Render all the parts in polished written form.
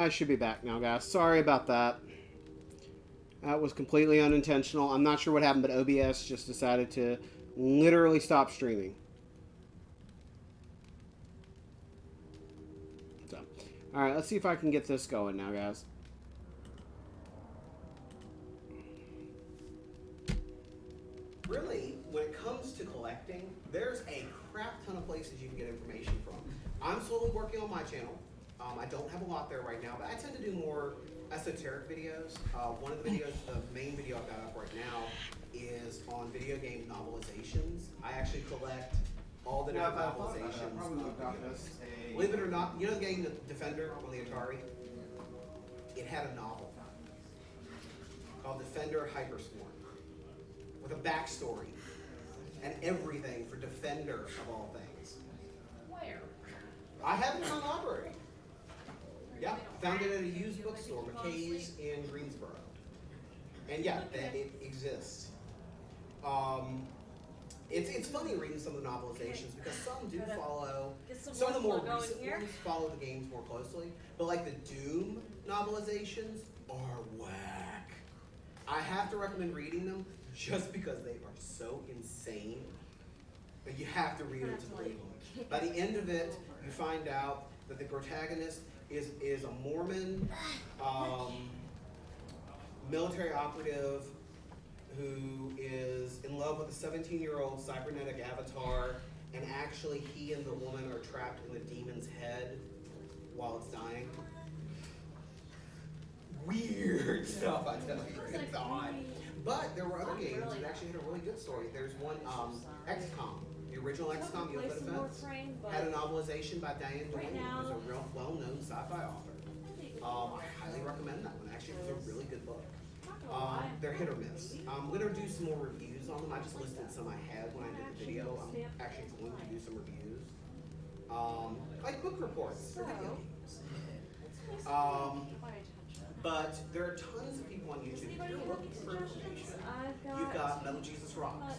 I should be back now, guys. Sorry about that. That was completely unintentional. I'm not sure what happened, but OBS just decided to literally stop streaming. So, all right, let's see if I can get this going now, guys. Really, when it comes to collecting, there's a crap ton of places you can get information from. I'm slowly working on my channel. I don't have a lot there right now, but I tend to do more esoteric videos. One of the videos, the main video I've got up right now, is on video game novelizations. I actually collect all the different novelizations. Believe it or not, you know the game Defender on the Atari? It had a novel called Defender Hypersworn with a backstory and everything for Defender of all things. Where? I have it in my library. Yeah, I found it at a used bookstore, McKay's in Greensboro. And yeah, it exists. It's funny reading some of the novelizations because some do follow, some of the more recent ones follow the games more closely, but like the Doom novelizations are whack. I have to recommend reading them just because they are so insane, but you have to read them to believe them. By the end of it, you find out that the protagonist is a Mormon military operative who is in love with a 17-year-old cybernetic avatar, and actually he and the woman are trapped in the demon's head while it's dying. Weird stuff, I tell you. It's odd. But there were other games that actually had a really good story. There's one, XCOM. The original XCOM, Youth Defense, had a novelization by Diane Duane, who's a real well-known sci-fi author. I highly recommend that one. Actually, it's a really good book. They're hit or miss. I'm going to do some more reviews on them. I just listed some I had when I did the video. I'm actually going to do some reviews. Like book reports for video games. But there are tons of people on YouTube. If you're looking for information, you've got Metal Jesus Rocks.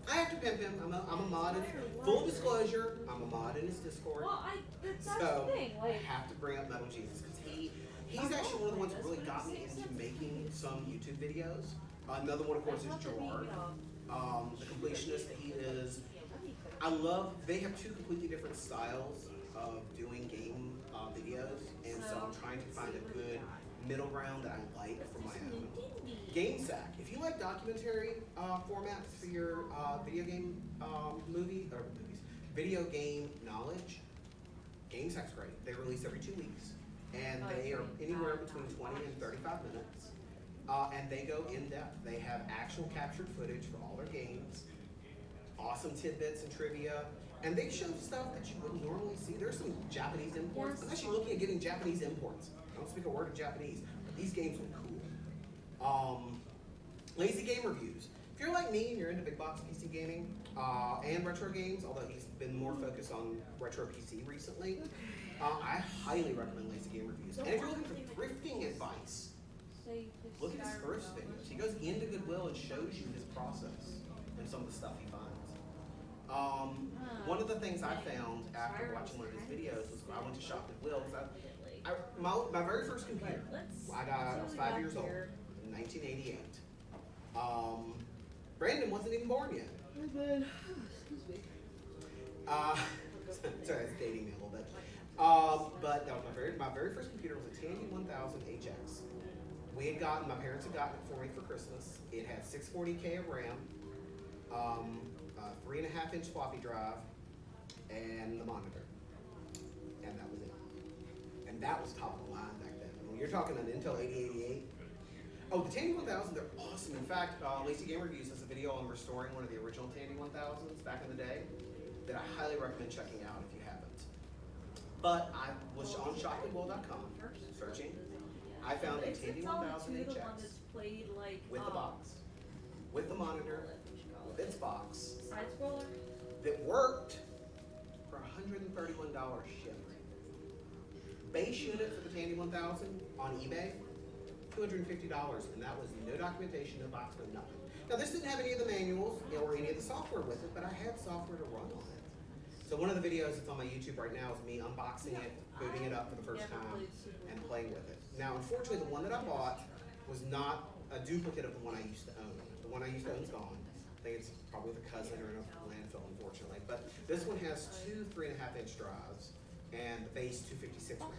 I have to pimp him. I'm a mod. Full disclosure, I'm a mod in his Discord. So I have to bring up Metal Jesus because he's actually one of the ones that really got me into making some YouTube videos. Another one, of course, is Gerard, the completionist. They have two completely different styles of doing game videos, and so I'm trying to find a good middle ground that I like for my own. GameSack. If you like documentary formats for your video game video game knowledge, GameSack's great. They release every 2 weeks, and they are anywhere between 20 and 35 minutes, and they go in depth. They have actual captured footage for all their games, awesome tidbits and trivia, and they show stuff that you wouldn't normally see. There's some Japanese imports. I'm actually looking at getting Japanese imports. I don't speak a word of Japanese, but these games look cool. Lazy Game Reviews. If you're like me and you're into big box PC gaming and retro games, although he's been more focused on retro PC recently, I highly recommend Lazy Game Reviews. And if you're looking for thrifting advice, look at his thrift videos. He goes into Goodwill and shows you his process and some of the stuff he finds. One of the things I found after watching one of his videos was I went to shop Goodwill. My very first computer, I was 5 years old in 1988. Brandon wasn't even born yet. Sorry, it's dating me a little bit. But that was my very first computer was a Tandy 1000 HX. My parents had gotten it for me for Christmas. It had 640K of RAM, 3.5-inch floppy drive, and the monitor. And that was it. And that was top of the line back then. When you're talking an Intel 8088. Oh, the Tandy 1000, they're awesome. In fact, Lazy Game Reviews has a video on restoring one of the original Tandy 1000s back in the day that I highly recommend checking out if you haven't. But I was on shopgoodwill.com searching. I found a Tandy 1000 HX with the box, with the monitor, with its box, that worked for $131 shipped. Base unit for the Tandy 1000 on eBay, $250, and that was no documentation, no box, no nothing. Now this didn't have any of the manuals or any of the software with it, but I had software to run on it. So one of the videos that's on my YouTube right now is me unboxing it, booting it up for the first time, and playing with it. Now, unfortunately, the one that I bought was not a duplicate of the one I used to own. The one I used to own is gone. I think it's probably with a cousin or in a landfill, unfortunately. But this one has two 3.5-inch drives and the base 256 RAM.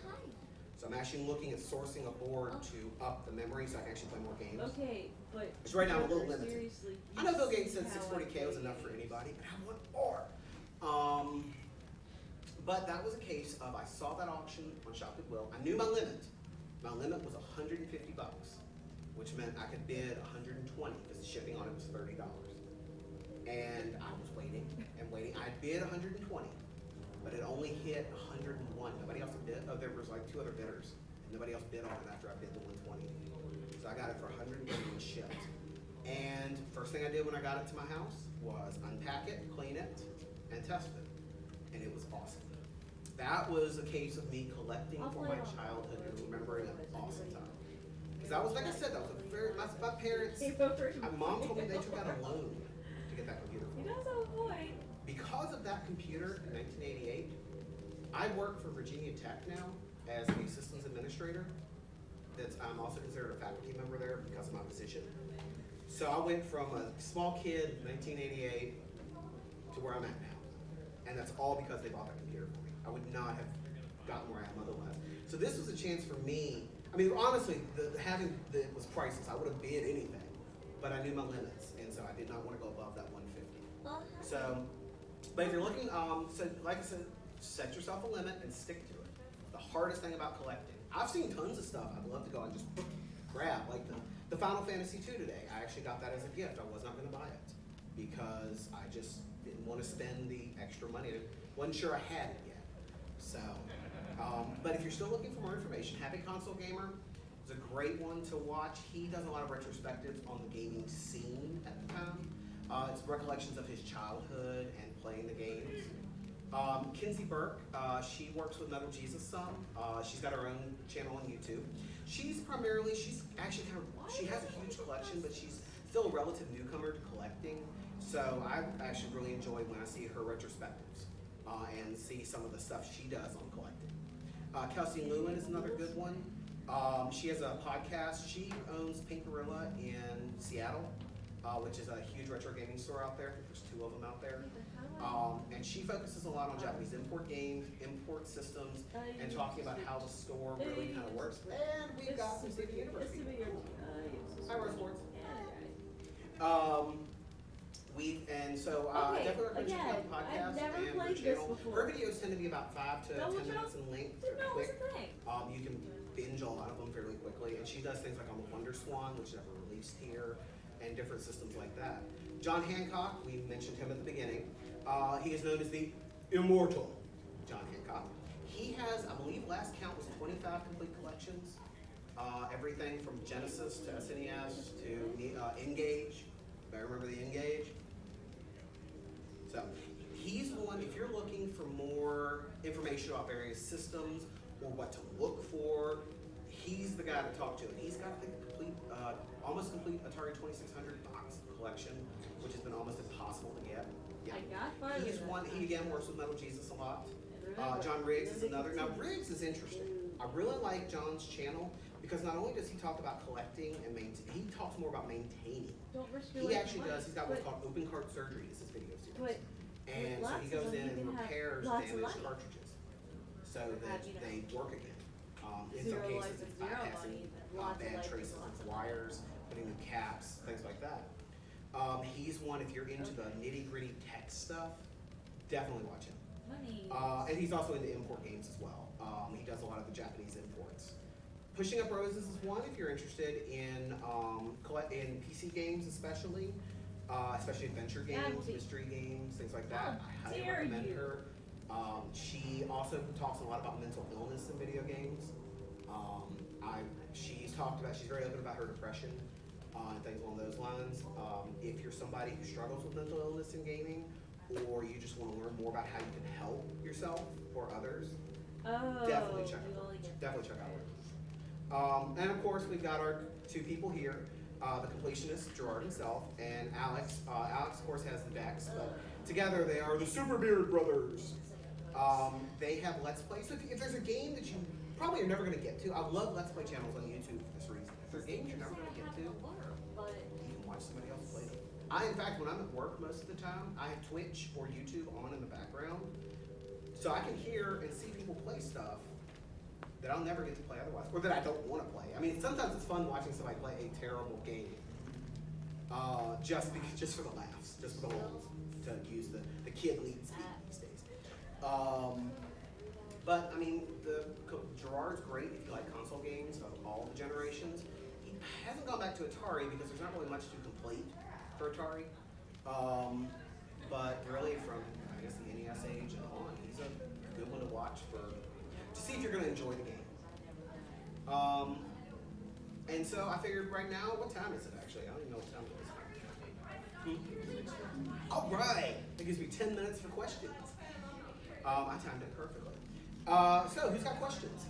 So I'm actually looking at sourcing a board to up the memory so I can actually play more games. Okay, but Which right now I'm a little limited. seriously, I know Bill Gates said how 640K was enough for anybody, but I want more. But that was a case of I saw that auction on Shop Goodwill. I knew my limit. My limit was 150 bucks, which meant I could bid 120 because the shipping on it was $30. And I was waiting and waiting. I bid 120, but it only hit 101. Nobody else bid. Oh, there was like 2 other bidders. Nobody else bid on it after I bid the 120. So I got it for 120 and shipped. And first thing I did when I got it to my house was unpack it, clean it, and test it. And it was awesome. That was a case of me collecting for my childhood and remembering an awesome time. Because I was, like I said, that was a very, my parents, my mom told me they took out a loan to get that computer for me. He does have a point. Because of that computer in 1988, I work for Virginia Tech now as a systems administrator. I'm also considered a faculty member there because of my position. So I went from a small kid in 1988 to where I'm at now. And that's all because they bought that computer for me. I would not have gotten where I am otherwise. So this was a chance for me. I mean, honestly, it was priceless. I would have bid anything, but I knew my limits, and so I did not want to go above that 150. So, but if you're looking, so like I said, set yourself a limit and stick to it. The hardest thing about collecting, I've seen tons of stuff I'd love to go and just grab, like the Final Fantasy II today. I actually got that as a gift. I was not going to buy it because I just didn't want to spend the extra money. Wasn't sure I had it yet. So, but if you're still looking for more information, Happy Console Gamer is a great one to watch. He does a lot of retrospectives on the gaming scene at the time. It's recollections of his childhood and playing the games. Kinsey Burke, she works with Metal Jesus some. She's got her own channel on YouTube. She's actually she has a huge collection, but she's still a relative newcomer to collecting. So I actually really enjoy when I see her retrospectives and see some of the stuff she does on collecting. Kelsey Lewin is another good one. She has a podcast. She owns Pink Gorilla in Seattle, which is a huge retro gaming store out there. There's 2 of them out there. And she focuses a lot on Japanese import games, import systems, and talking about how the store really kind of works. And we've got some Steven Universe people. Hi, Rose Sports. I definitely recommend checking out the podcast and her channel. Her videos tend to be about 5 to 10 minutes in length. They're quick. You can binge a lot of them fairly quickly. And she does things like on the Wonder Swan, which is never released here, and different systems like that. John Hancock, we mentioned him at the beginning. He is known as the Immortal John Hancock. He has, I believe, last count was 25 complete collections. Everything from Genesis to SNES to Engage. I remember the Engage. So he's one, if you're looking for more information about various systems or what to look for, he's the guy to talk to. And he's got the complete, almost complete Atari 2600 box collection, which has been almost impossible to get. Yeah. He's one, he again works with Metal Jesus a lot. John Riggs is another. Now Riggs is interesting. I really like John's channel because not only does he talk about collecting and he talks more about maintaining. He actually does, he's got what's called open cart surgery is his video series. And so he goes in and repairs damaged cartridges so that they work again. In some cases it's bypassing bad traces of wires, putting new caps, things like that. He's one, if you're into the nitty gritty tech stuff, definitely watch him. And he's also into import games as well. He does a lot of the Japanese imports. Pushing Up Roses is one if you're interested in PC games especially adventure games, mystery games, things like that. I highly recommend her. She also talks a lot about mental illness in video games. She's very open about her depression and things along those lines. If you're somebody who struggles with mental illness in gaming, or you just want to learn more about how you can help yourself or others, definitely check out her. And of course, we've got our 2 people here, the completionist, Gerard himself, and Alex. Alex, of course, has the decks, but together they are the Super Beard Brothers. They have Let's Play. So if there's a game that you probably are never going to get to, I love Let's Play channels on YouTube for this reason. If there's games you're never going to get to, you can watch somebody else play them. In fact, when I'm at work most of the time, I have Twitch or YouTube on in the background, so I can hear and see people play stuff that I'll never get to play otherwise, or that I don't want to play. I mean, sometimes it's fun watching somebody play a terrible game, just for the laughs, just for the holes, to use the kid lead speak these days. But I mean, Gerard's great if you like console games of all the generations. He hasn't gone back to Atari because there's not really much to complete for Atari. But really, from I guess the NES age and on, he's a good one to watch to see if you're going to enjoy the game. And so I figured right now, what time is it actually? I don't even know what time it is. All right, that gives me 10 minutes for questions. I timed it perfectly. So who's got questions?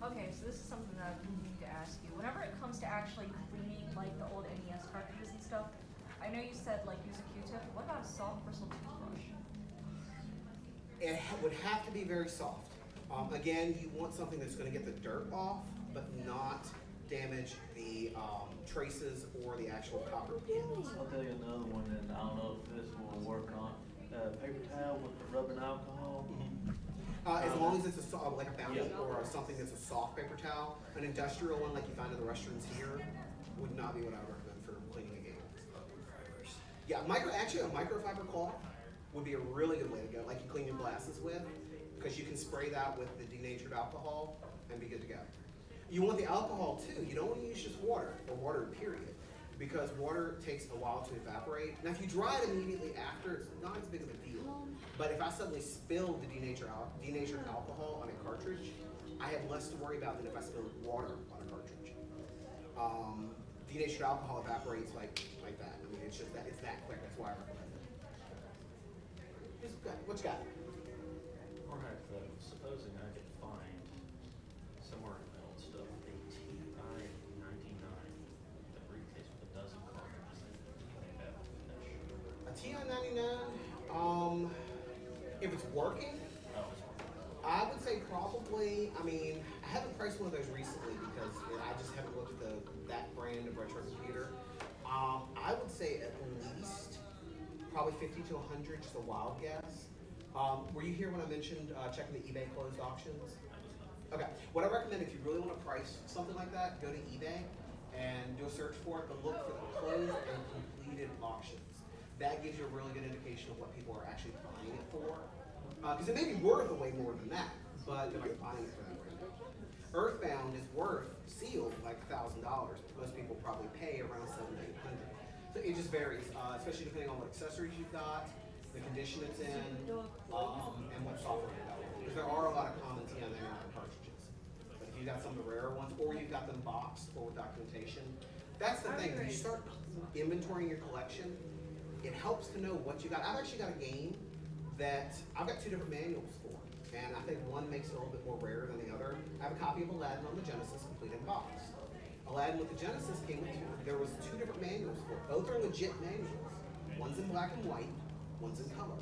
Okay, so this is something that I need to ask you. Whenever it comes to actually cleaning like the old NES cartridges and stuff, I know you said like use a Q-tip. What about a soft bristle toothbrush? It would have to be very soft. Again, you want something that's going to get the dirt off, but not damage the traces or the actual copper pins. I'll tell you another one, and I don't know if this will work on. Paper towel with the rubbing alcohol. As long as it's like a Bounty or something that's a soft paper towel. An industrial one like you find in the restaurants here would not be what I would recommend for cleaning a game. Yeah, actually a microfiber cloth would be a really good way to go, like you clean your glasses with, because you can spray that with the denatured alcohol and be good to go. You want the alcohol too. You don't want to use just water, or water period, because water takes a while to evaporate. Now if you dry it immediately after, it's not as big of a deal. But if I suddenly spilled the denatured alcohol on a cartridge, I have less to worry about than if I spilled water on a cartridge. Denatured alcohol evaporates like that. I mean, it's that quick. That's why I recommend it. What you got? Alright, supposing I could find somewhere in my old stuff a TI-99, the briefcase with a dozen cartridges in it. Do you think that would finish? A TI-99, if it's working, Oh, it's working. I would say probably, I mean, I haven't priced one of those recently because I just haven't looked at that brand of retro computer. I would say at least probably 50 to 100, just a wild guess. Were you here when I mentioned checking the eBay closed auctions? Okay, what I recommend if you really want to price something like that, go to eBay and do a search for it, but look for the closed and completed auctions. That gives you a really good indication of what people are actually buying it for. Because it may be worth way more than that, but they're not buying it for that rate. Earthbound is worth, sealed, like $1,000. Most people probably pay around $700 to $800. So it just varies, especially depending on what accessories you've got, the condition it's in, and what software you've got. Because there are a lot of common TI-99 cartridges. But if you've got some of the rarer ones, or you've got them boxed or with documentation, that's the thing. When you start inventorying your collection, it helps to know what you got. I've actually got a game that I've got 2 different manuals for, and I think one makes it a little bit more rare than the other. I have a copy of Aladdin on the Genesis, complete in box. Aladdin with the Genesis came with there was 2 different manuals for it. Both are legit manuals. One's in black and white, one's in color.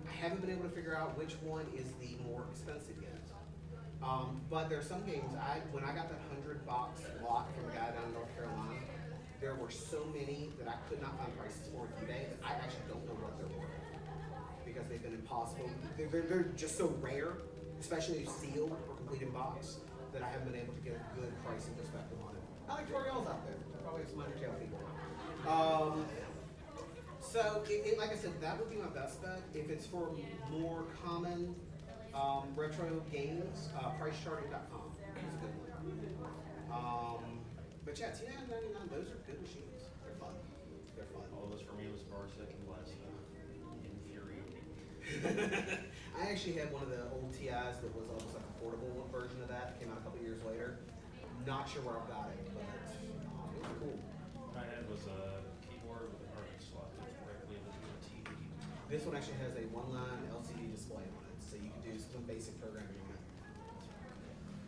I haven't been able to figure out which one is the more expensive yet. But there are some games, when I got that 100-box lot from a guy down in North Carolina, there were so many that I could not find prices for on eBay that I actually don't know what they're worth, because they've been impossible. They're just so rare, especially sealed or complete in box, that I haven't been able to get a good pricing perspective on it. I like tutorials out there. Probably some Undertale people. So, like I said, that would be my best bet. If it's for more common retro games, pricecharting.com is a good one. But yeah, TI-99, those are good machines. They're fun. They're fun. All those for me was Varsec and less infuriating. I actually had one of the old TIs that was almost like a portable version of that. Came out a couple years later. Not sure where I got it, but it was cool. I had was a keyboard with a cartridge slot that was directly into the TV. This one actually has a one-line LCD display on it, so you can do some basic programming on it.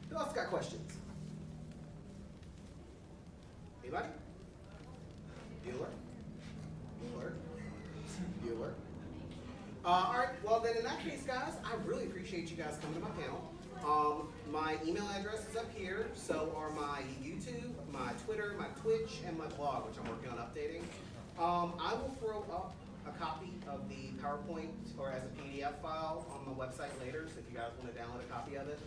Who else got questions? Anybody? Bueller? Bueller? Bueller? All right, well then in that case, guys, I really appreciate you guys coming to my panel. My email address is up here, so are my YouTube, my Twitter, my Twitch, and my blog, which I'm working on updating. I will throw up a copy of the PowerPoint or as a PDF file on my website later, so if you guys want to download a copy of it,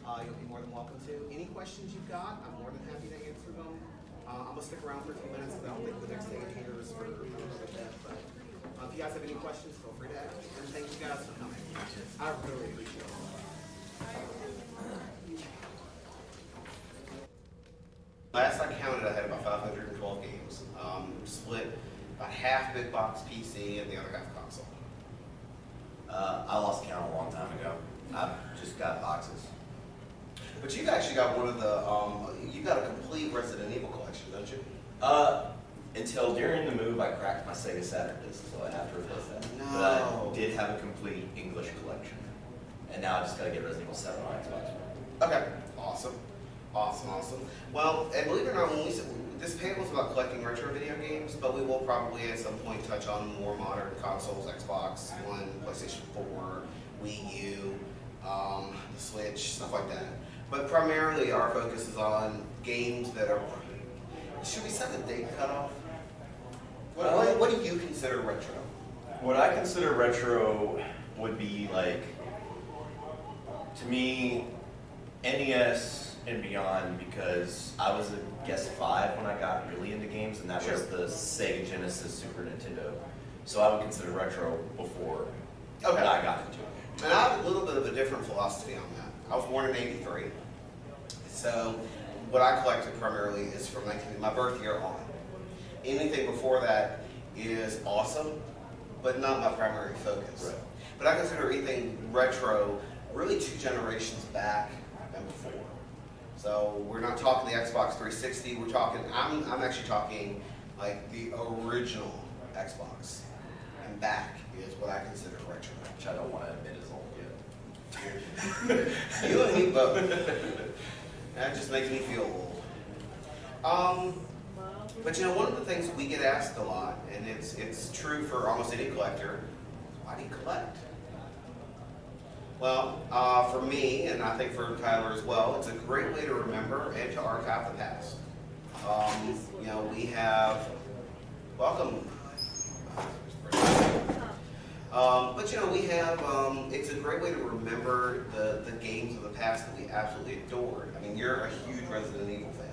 you'll be more than welcome to. Any questions you've got, I'm more than happy to answer them. I'm going to stick around for a few minutes because I don't think the next thing in here is for a little bit. But if you guys have any questions, feel free to ask. And thank you guys for coming. I really appreciate it. Last I counted, I had about 512 games, split about half big box PC and the other half console. I lost count a long time ago. I've just got boxes. But you've actually got one of the, you got a complete Resident Evil collection, don't you? Until during the move, I cracked my Sega Saturn disc, so I have to replace that. No. But I did have a complete English collection. And now I just gotta get Resident Evil 7 on Xbox. Okay, awesome. Awesome, awesome. Well, and believe it or not, when we said, this panel is about collecting retro video games, but we will probably at some point touch on more modern consoles, Xbox One, PlayStation 4, Wii U, the Switch, stuff like that. But primarily our focus is on games that are, should we set a date cutoff? What do you consider retro? What I consider retro would be like, to me, NES and beyond, because I was a guess 5 when I got really into games, and that Sure. was the Sega Genesis, Super Nintendo. So I would consider retro before Okay. I got into it. And I have a little bit of a different philosophy on that. I was born in '83, so what I collected primarily is from my birth year on. Anything before that is awesome, but not my primary focus. Right. But I consider anything retro really 2 generations back and before. So we're not talking the Xbox 360. We're talking. I'm actually talking like the original Xbox, and back is what I consider retro. Which I don't want to admit is old yet. You and me both. That just makes me feel old. But you know, one of the things we get asked a lot, and it's true for almost any collector, why do you collect? Well, for me, and I think for Tyler as well, it's a great way to remember and to archive the past. You know, we have, welcome. But you know, we have, it's a great way to remember the games of the past that we absolutely adored. I mean, you're a huge Resident Evil fan.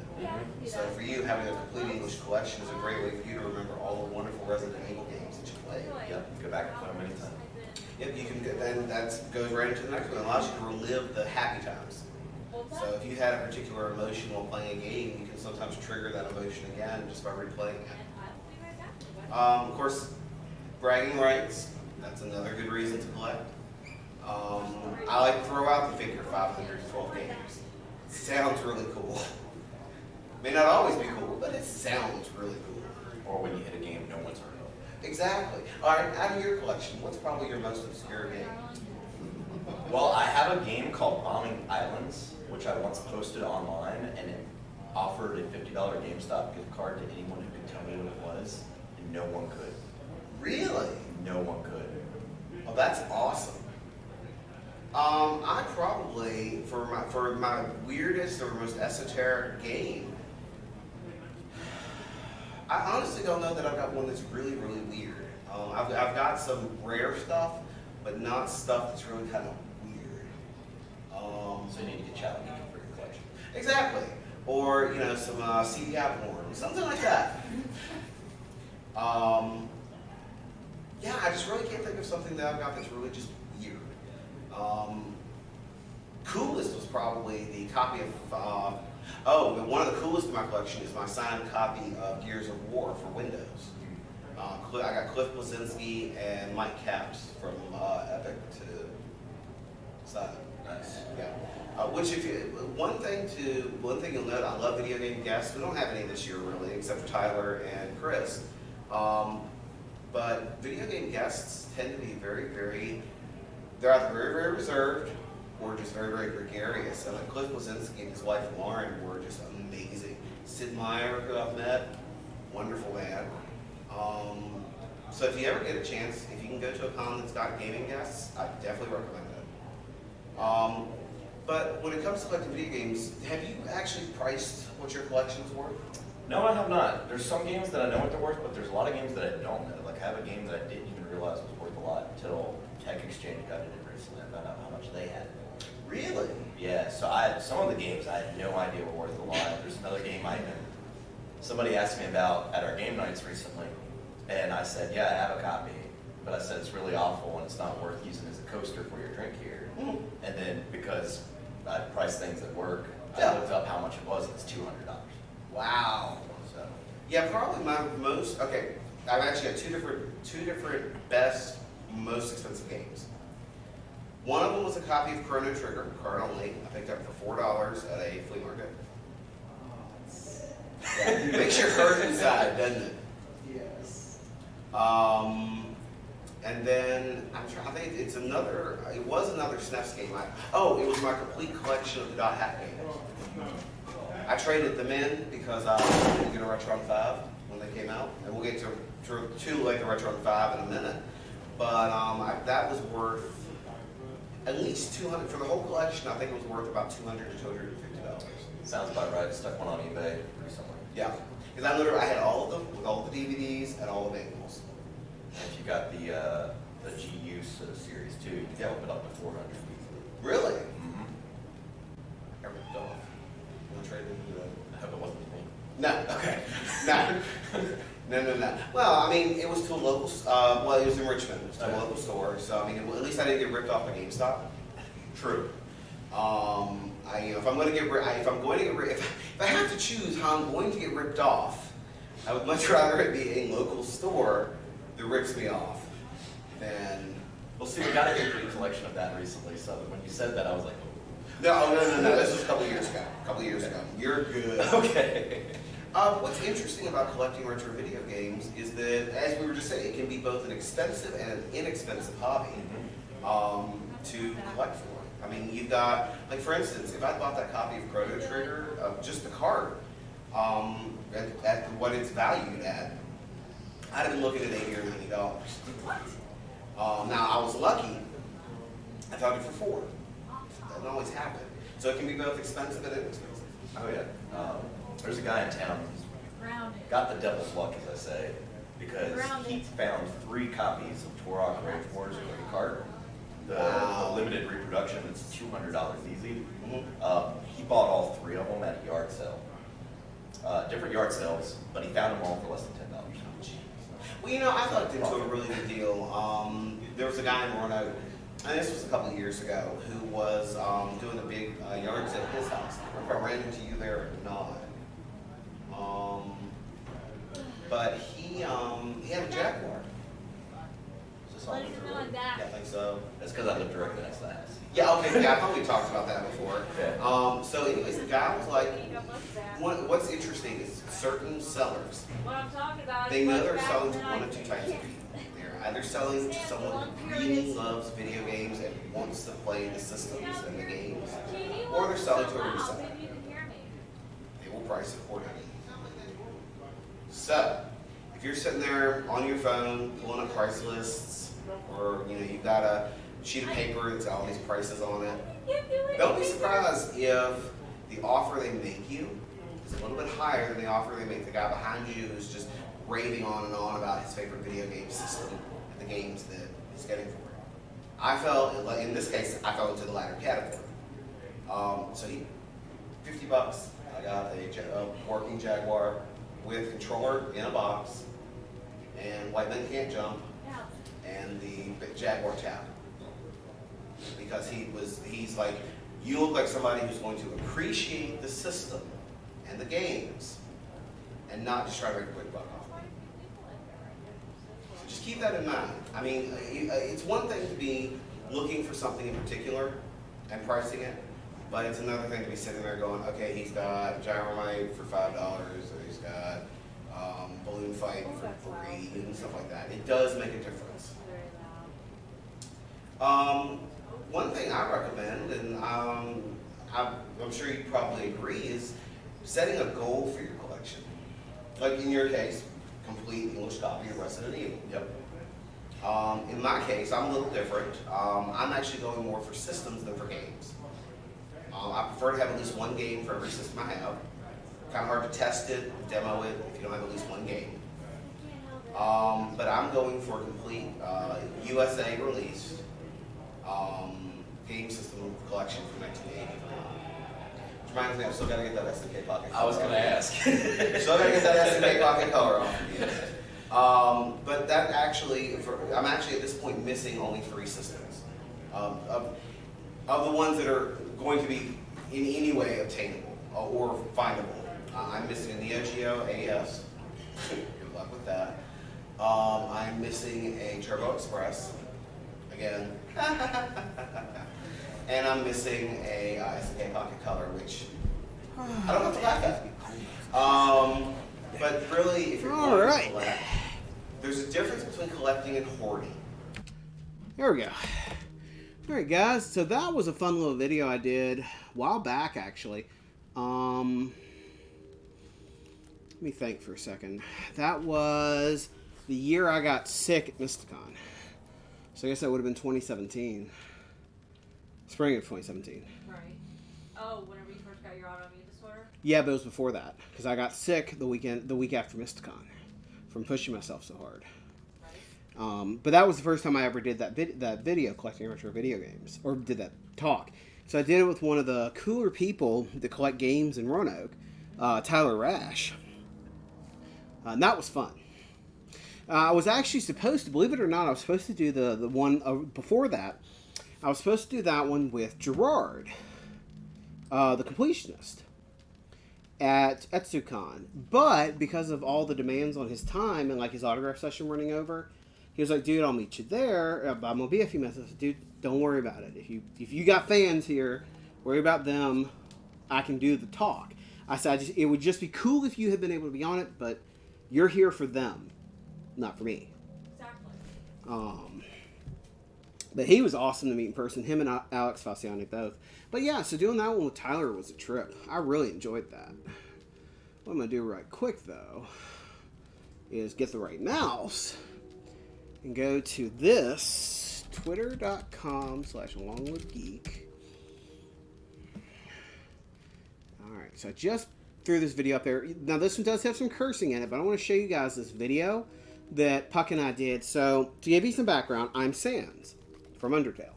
So for you, having a complete English collection is a great way for you to remember all the wonderful Resident Evil games that you played. Yep, go back and play them anytime. Yep, you can, then that goes right into the next one. It allows you to relive the happy times. So if you had a particular emotion while playing a game, you can sometimes trigger that emotion again just by replaying it. Of course, bragging rights, that's another good reason to collect. I like to throw out the figure 512 games. It sounds really cool. May not always be cool, but it sounds really cool. Or when you hit a game no one's heard of. Exactly. All right, out of your collection, what's probably your most obscure game? Well, I have a game called Bombing Islands, which I once posted online, and it offered a $50 GameStop gift card to anyone who could tell me what it was, and no one could. Really? No one could. Oh, that's awesome. I probably, for my weirdest or most esoteric game, I honestly don't know that I've got one that's really, really weird. I've got some rare stuff, but not stuff that's really kind of weird. So you need to get challenging for your collection. Exactly. Or, you know, some CDI porn, something like that. Yeah, I just really can't think of something that I've got that's really just weird. Coolest was probably the copy of, one of the coolest in my collection is my signed copy of Gears of War for Windows. I got Cliff Blazinski and Mike Capps from Epic to sign. Nice. Yeah. Which, if you, one thing you'll note, I love video game guests. We don't have any this year really, except for Tyler and Chris. But video game guests tend to be very, very, they're either very, very reserved or just very, very gregarious. And like Cliff Blazinski and his wife Lauren were just amazing. Sid Meier, who I've met, wonderful man. So if you ever get a chance, if you can go to a con that's got gaming guests, I definitely recommend it. But when it comes to collecting video games, have you actually priced what your collection's worth? No, I have not. There's some games that I know what they're worth, but there's a lot of games that I don't know. Like I have a game that I didn't even realize was worth a lot until Tech Exchange got it in recently and found out how much they had. Really? Yeah, so some of the games I had no idea were worth a lot. There's another game somebody asked me about at our game nights recently, and I said, yeah, I have a copy, but I said it's really awful and it's not worth using as a coaster for your drink here. Mm. And then because I price things at work, Yeah. I looked up how much it was, and it's $200. Wow. So, Yeah, probably my most, okay, I've actually got two different best, most expensive games. One of them was a copy of Chrono Trigger, card only. I picked up for $4 at a flea market. Yeah, makes your hurt inside, doesn't it? Yes. And then I think it was another SNES game. It was my complete collection of the Dot Hack games. I traded them in because I didn't get a Retron 5 when they came out, and we'll get to like the Retron 5 in a minute. But that was worth at least $200 for the whole collection. I think it was worth about $200 to $250. sounds about right. Stuck one on eBay recently. Yeah, because I had all of them with all the DVDs and all the manuals. And if you got the G-Use series too, you can open it up to 400 easily. Really? Mm-hmm. I ripped off. You want to trade into that? I hope it wasn't me. No. Okay. No. Well, I mean, it was to a local. It was in Richmond. It was to a local store. So I mean, at least I didn't get ripped off by GameStop. True. If I'm going to if I have to choose how I'm going to get ripped off, I would much rather it be a local store that rips me off than. Well, see, we got a good collection of that recently, so when you said that, I was like, No. This was a couple years ago. You're good. okay. What's interesting about collecting retro video games is that, as we were just saying, it can be both an expensive and an inexpensive hobby to collect for. I mean, you've got, like for instance, if I bought that copy of Chrono Trigger, just the card, at what it's valued at, I'd have been looking at $80 or $90. Now, I was lucky. I found it for $4. That doesn't always happen. So it can be both expensive and inexpensive. Oh yeah. There's a guy in town who's got the devil's luck, as I say, because he found 3 copies of Turok Rage Wars in the cart. The limited reproduction, it's $200 easy. Mm-hmm. He bought all 3 of them at a yard sale. Different yard sales, but he found them all for less than $10. Well, I looked into a really good deal. There was a guy in Roanoke, and this was a couple of years ago, who was doing a big yard sale at his house. I don't know if I ran into you there or not. But he had a Jaguar. Is this on the Yeah, I think so. That's because I live directly next to the house. Yeah, okay, yeah, I thought we talked about that before. Yeah. So anyways, the guy was like, what's interesting is certain sellers, What I'm talking about they is know much they're better selling to than one I of two can types of get. people. They're either selling to someone who really loves video games and wants to play the systems and the games, or they're selling to a reseller. Maybe you can hear me. They will price accordingly. So, if you're sitting there on your phone pulling up price lists, or you've got a sheet of paper that's got all these prices on it, don't be surprised if the offer they make you is a little bit higher than the offer they make the guy behind you who's just raving on and on about his favorite video game system and the games that he's getting for it. In this case, I fell into the latter category. So $50. I got a working Jaguar with controller in a box, and White Men Can't Jump, and the Jaguar tab. Because he's like, you look like somebody who's going to appreciate the system and the games, and not just try to make a quick buck off of it. So just keep that in mind. I mean, it's one thing to be looking for something in particular and pricing it, but it's another thing to be sitting there going, okay, he's got Gyromite for $5, or he's got Balloon Fight for $3, and stuff like that. It does make a difference. One thing I recommend, and I'm sure you probably agree, is setting a goal for your collection. Like in your case, complete English copy of Resident Evil. Yep. In my case, I'm a little different. I'm actually going more for systems than for games. I prefer to have at least one game for every system I have. Kind of hard to test it, demo it, if you don't have at least one game. But I'm going for a complete USA released game system collection from 1980. Which reminds me, I've still got to get that SNK Pocket. I was gonna ask. Still got to get that SNK Pocket color off. But that actually, I'm actually at this point missing only 3 systems of the ones that are going to be in any way obtainable or findable. I'm missing a Neo Geo AES. Good luck with that. I'm missing a Turbo Express. Again. And I'm missing a SNK Pocket Color, which I don't have to laugh at. But really, if you're going to collect, there's a difference between collecting and hoarding. There we go. Alright guys, so that was a fun little video I did a while back actually. Let me think for a second. That was the year I got sick at Mysticon. So I guess that would have been 2017. Spring of 2017. Right. Oh, whenever you first got your autoimmune disorder? Yeah, but it was before that. Because I got sick the week after Mysticon. From pushing myself so hard. Right. But that was the first time I ever did that video collecting retro video games. Or did that talk. So I did it with one of the cooler people that collect games in Roanoke. Tyler Rash. And that was fun. I was actually supposed to, believe it or not, I was supposed to do the one before that. I was supposed to do that one with Gerard, the completionist, at EtsuCon. But because of all the demands on his time and like his autograph session running over, he was like, "Dude, I'll meet you there. I'm gonna be a few minutes." I said, "Dude, don't worry about it. If you got fans here, worry about them. I can do the talk." I said, "It would just be cool if you had been able to be on it, but you're here for them, not for me." Exactly. But he was awesome to meet in person. Him and Alex Fasciani both. But yeah, so doing that one with Tyler was a trip. I really enjoyed that. What I'm going to do right quick, though, is get the right mouse and go to this, twitter.com/LongwoodGeek. Alright, so I just threw this video up there. Now, this one does have some cursing in it, but I want to show you guys this video that Puck and I did. So, to give you some background, I'm Sans from Undertale.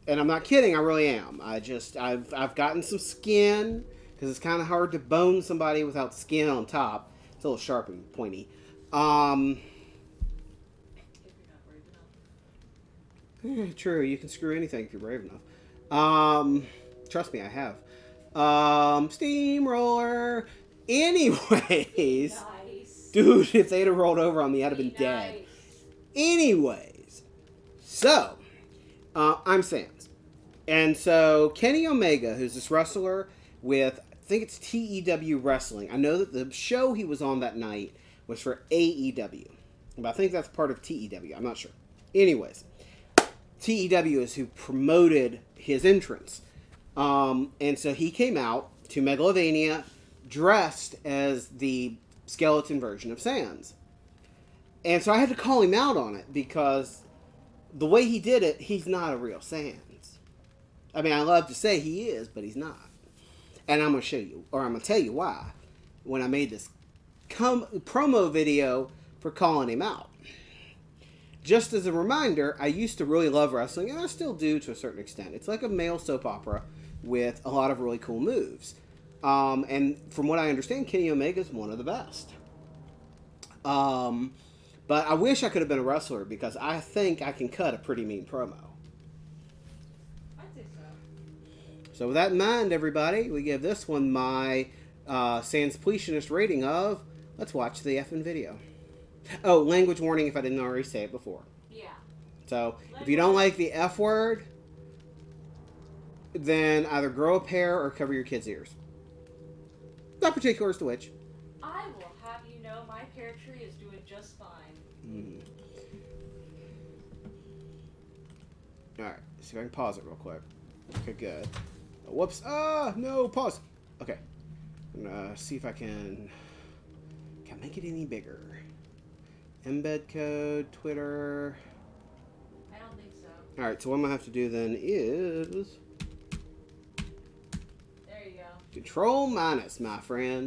And I'm not kidding, I really am. I've gotten some skin, because it's kind of hard to bone somebody without skin on top. It's a little sharp and pointy. If you're not brave enough. True, you can screw anything if you're brave enough. Trust me, I have. Steamroller. Anyways. Nice. Dude, if they'd have rolled over on me, I'd have been dead. Anyways. So, I'm Sans. And so, Kenny Omega, who's this wrestler with, I think it's TEW Wrestling. I know that the show he was on that night was for AEW. But I think that's part of TEW. I'm not sure. Anyways, TEW is who promoted his entrance. And so he came out to Megalovania dressed as the skeleton version of Sans. And so I had to call him out on it because the way he did it, he's not a real Sans. I mean, I love to say he is, but he's not. And I'm going to show you, or I'm going to tell you why, when I made this promo video for calling him out. Just as a reminder, I used to really love wrestling, and I still do to a certain extent. It's like a male soap opera with a lot of really cool moves. And from what I understand, Kenny Omega is one of the best. But I wish I could have been a wrestler because I think I can cut a pretty mean promo. I'd say so. So with that in mind, everybody, we give this one my Sans Completionist rating of, let's watch the effing video. Oh, language warning if I didn't already say it before. Yeah. So if you don't like the F word, then either grow a pair or cover your kids' ears. Not particular as to which. I will have you know my pear tree is doing just fine. Alright, see if I can pause it real quick. Okay, good. Oh, whoops. Ah, no, pause. Okay. I'm gonna see if I can make it any bigger. Embed code, Twitter. I don't think so. Alright, so what I'm going to have to do then is There you go. Control minus, my friends.